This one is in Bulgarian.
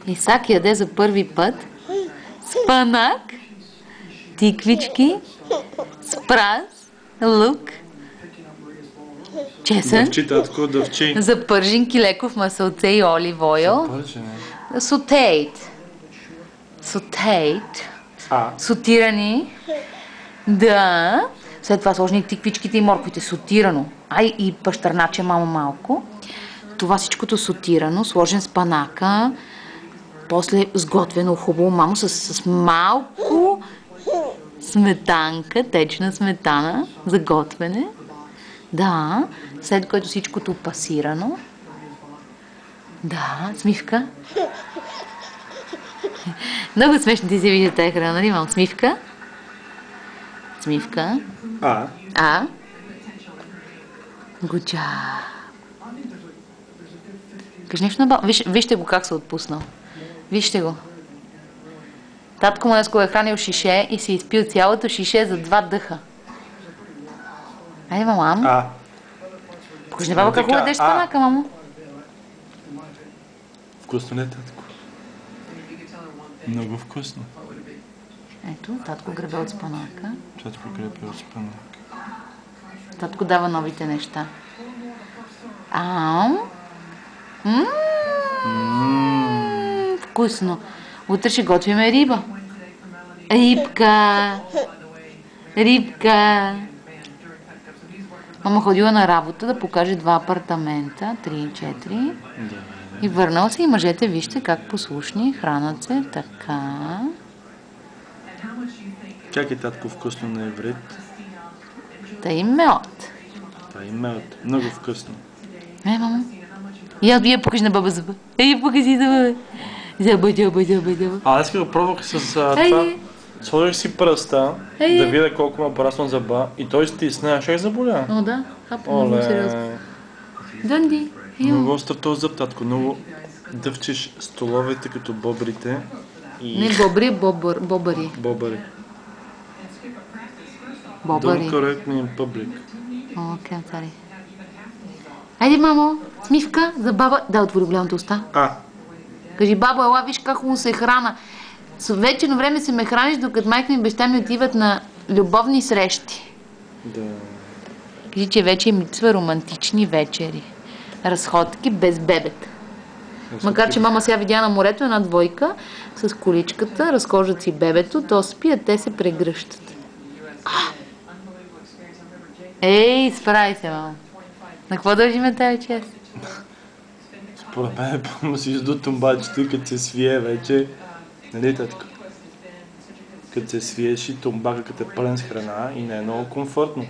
Исак яде за първи път спанак, тиквички, спрас, лук, чесън, Дъвчи, татко, дъвчи. за пържинки леко в масълце и олив ойл. Сотейт. Сотирани. Да. След това сложни тиквичките и морковите. Сотирано. И пащърначе малко. Това всичкото сотирано, сложен спанака. После сготвено хубаво мамо с малко сметанка, течна сметана за готвене. Да. След което всичкото пасирано. Да. Смивка. Много смешно ти се вижда тази храна, нали, мам? Смивка. Смивка. Гуджа. Кажи нещо на баба. Вижте го как се отпуснал. Вижте го. Татко му днес е хранил шише и си изпил цялото шише за 2 дъха. Айде, мамам. Покажи на баба как го ядеш спанака, мамо. Вкусно ли, татко? Много вкусно. Ето, татко гребе от спанака. Татко гребе от спанака. Татко дава новите неща. Вкусно. Утре ще готвиме риба. Рибка. Мама ходила на работа да покаже 2 апартамента, 3 и 4. И върнал се и мъжете, вижте как послушни, хранат се, така. Как е, татко, вкусно на иврит? Та мед. Много вкусно. Мамо. Я покажи на баба зъба. Покажи зъба. Зъба. Аз го пробвах с това. Сложих си пръста, да видя колко ме пораснал зъба и той стисна, ще заболя. О, да. Много сериозно. Дънди. Много остър този зъб, татко. Много дъвчиш столовете като бобрите. Не бобри, бобари. Don't correct me in public. Окей, цари. Айде, мамо, смивка за баба. Да, отвори голямата уста. Кажи, бабо, ела, виж как му се храна. С вечерно време се ме храниш, докато майка ми и баща ми отиват на любовни срещи. Да. Кажи, че вече е мицва романтични вечери. Разходки без бебета. Макар, че мама сега видя на морето една двойка с количката, разхождат си бебето, то спи, а те се прегръщат. Справи се, мама. На какво дължиме тази чест? Според мен носиш до тумбачето и като се свие вече, нали, татко? Като се свиеш и тумбака като е пълен с храна и не е много комфортно.